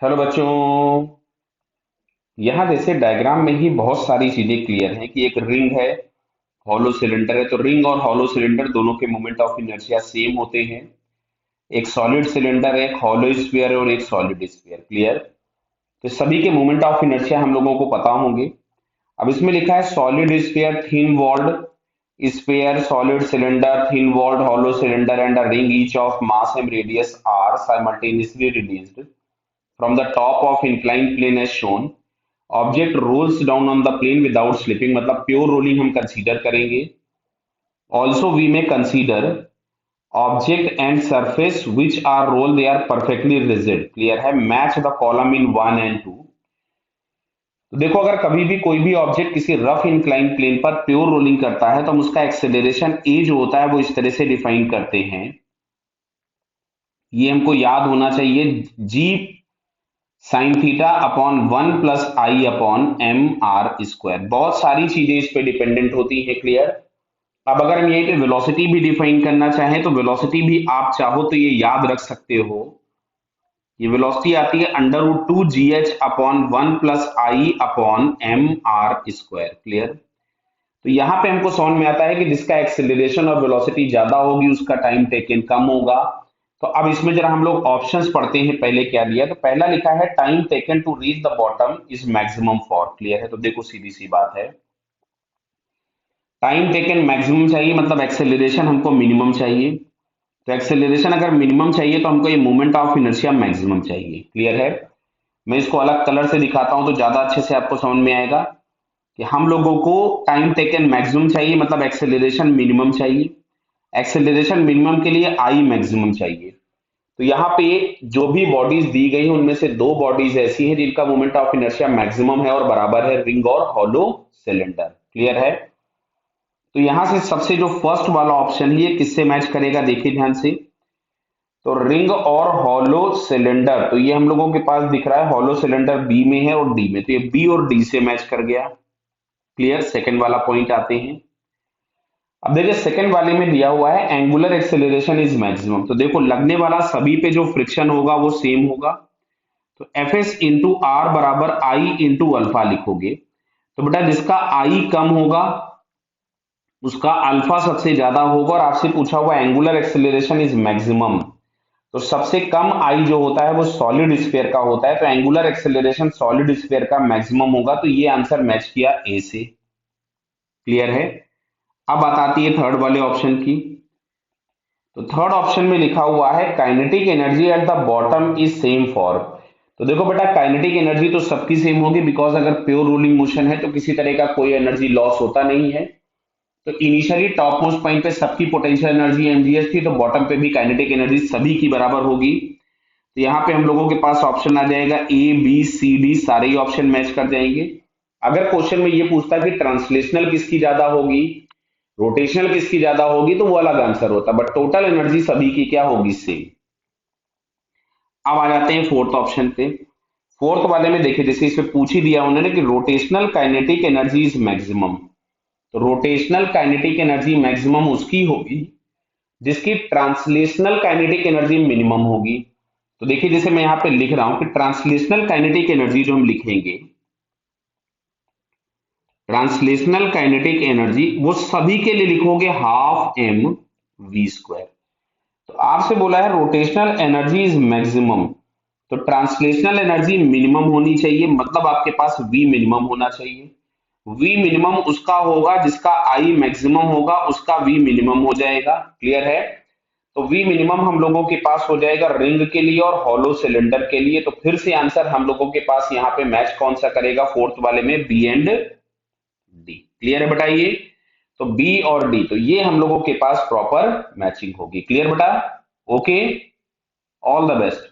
Hello बच्चों। यहाँ जैसे डायग्राम में ही बहुत सारी चीजें क्लियर हैं कि एक रिंग है, हॉलो सिलेंडर है। तो रिंग और हॉलो सिलेंडर दोनों के मोमेंट ऑफ इनर्शिया सेम होते हैं। एक सॉलिड सिलेंडर है, एक हॉलो स्फीयर है और एक सॉलिड स्फीयर। क्लियर। तो सभी के मोमेंट ऑफ इनर्शिया हम लोगों को पता होंगे। अब इसमें लिखा है solid sphere, thin walled sphere, solid cylinder, thin walled hollow cylinder and a ring each of mass and radius are simultaneously released from the top of inclined plane as shown. Object rolls down on the plane without slipping, मतलब pure rolling हम consider करेंगे। Also we may consider object and surface which are roll they are perfectly rigid. Clear है। Match the column in 1 and 2। तो देखो, अगर कभी भी कोई भी ऑब्जेक्ट किसी रफ इंक्लाइन प्लेन पर प्योर रोलिंग करता है तो हम उसका एक्सेलरेशन ए जो होता है वो इस तरह से डिफाइन करते हैं। ये हमको याद होना चाहिए, जी sine theta upon 1 + i/m r²। बहुत सारी चीजें इस पे डिपेंडेंट होती हैं। क्लियर। अब अगर हम यहीं पे वेलोसिटी भी डिफाइन करना चाहें तो वेलोसिटी भी आप चाहो तो ये याद रख सकते हो। ये वेलोसिटी आती है √2gh/1 + i/m r²। क्लियर। तो यहाँ पे हमको समझ में आता है कि जिसका एक्सेलरेशन और वेलोसिटी ज्यादा होगी उसका टाइम टेकन कम होगा। तो अब इसमें जरा हम लोग ऑप्शंस पढ़ते हैं। पहले क्या दिया, तो पहला लिखा है time taken to reach the bottom is maximum for. Clear है। तो देखो सीधी सी बात है, टाइम टेकन मैक्सिमम चाहिए मतलब एक्सेलरेशन हमको मिनिमम चाहिए। तो एक्सेलरेशन अगर मिनिमम चाहिए तो हमको ये मोमेंट ऑफ इनर्शिया मैक्सिमम चाहिए। क्लियर है। मैं इसको अलग कलर से दिखाता हूं तो ज्यादा अच्छे से आपको समझ में आएगा कि हम लोगों को टाइम टेकन मैक्सिमम चाहिए मतलब एक्सेलरेशन मिनिमम चाहिए। एक्सेलरेशन मिनिमम के लिए आई मैक्सिमम चाहिए। तो यहाँ पे जो भी बॉडीज दी गई हैं उनमें से दो बॉडीज ऐसी हैं जिनका मोमेंट ऑफ इनर्शिया मैक्सिमम है और बराबर है, रिंग और हॉलो सिलेंडर। क्लियर है। तो यहां से सबसे जो फर्स्ट वाला ऑप्शन है ये किससे मैच करेगा, देखिए ध्यान से। तो रिंग और हॉलो सिलेंडर, तो ये हम लोगों के पास दिख रहा है हॉलो सिलेंडर बी में है और डी में, तो ये बी और डी से मैच कर गया। क्लियर। सेकंड वाला पॉइंट आते हैं। अब देखिए सेकंड वाले में दिया हुआ है एंगुलर एक्सेलरेशन इज मैक्सिमम। तो देखो लगने वाला सभी पे जो फ्रिक्शन होगा वो सेम होगा। तो एफ एस इंटू आर बराबर आई इंटू अल्फा लिखोगे। तो बेटा जिसका आई कम होगा उसका अल्फा सबसे ज्यादा होगा। और आपसे पूछा हुआ एंगुलर एक्सेलरेशन इज मैक्सिमम, तो सबसे कम आई जो होता है वो सॉलिड स्फीयर का होता है। तो एंगुलर एक्सेलरेशन सॉलिड स्फीयर का मैक्सिमम होगा। तो ये आंसर मैच किया ए से। क्लियर है। अब बात आती है थर्ड वाले ऑप्शन की। तो थर्ड ऑप्शन में लिखा हुआ है kinetic energy at the bottom is same for. तो देखो बेटा काइनेटिक एनर्जी तो सबकी सेम होगी बिकॉज अगर प्योर रोलिंग मोशन है तो किसी तरह का कोई एनर्जी लॉस होता नहीं है। तो इनिशियली टॉप मोस्ट पॉइंट पे सबकी पोटेंशियल एनर्जी mgs थी, तो बॉटम पे भी काइनेटिक एनर्जी सभी की बराबर होगी। तो यहाँ पे हम लोगों के पास ऑप्शन आ जाएगा ए बी सी डी, सारे ही ऑप्शन मैच कर जाएंगे। अगर क्वेश्चन में ये पूछता कि ट्रांसलेशनल किसकी ज्यादा होगी, रोटेशनल किसकी ज्यादा होगी, तो वो अलग आंसर होता, बट टोटल एनर्जी सभी की क्या होगी, सेम। अब आ जाते हैं फोर्थ ऑप्शन पे। फोर्थ वाले में देखिए जैसे इसमें पूछ ही दिया उन्होंने कि rotational kinetic energy is maximum. तो रोटेशनल काइनेटिक एनर्जी मैक्सिमम उसकी होगी जिसकी ट्रांसलेशनल काइनेटिक एनर्जी मिनिमम होगी। तो देखिए जैसे मैं यहाँ पे लिख रहा हूं कि ट्रांसलेशनल काइनेटिक एनर्जी जो हम लिखेंगे, ट्रांसलेशनल काइनेटिक एनर्जी वो सभी के लिए लिखोगे ½ mv²। तो आपसे बोला है रोटेशनल एनर्जी इज मैक्सिमम, तो ट्रांसलेशनल एनर्जी मिनिमम होनी चाहिए मतलब आपके पास वी मिनिमम होना चाहिए। वी मिनिमम उसका होगा जिसका आई मैक्सिमम होगा, उसका वी मिनिमम हो जाएगा। क्लियर है। तो वी मिनिमम हम लोगों के पास हो जाएगा रिंग के लिए और हॉलो सिलेंडर के लिए। तो फिर से आंसर हम लोगों के पास यहाँ पे मैच कौन सा करेगा, फोर्थ वाले में बी एंड डी। क्लियर है बेटा ये। तो बी और डी, तो ये हम लोगों के पास प्रॉपर मैचिंग होगी। क्लियर बेटा। ओके। All the best.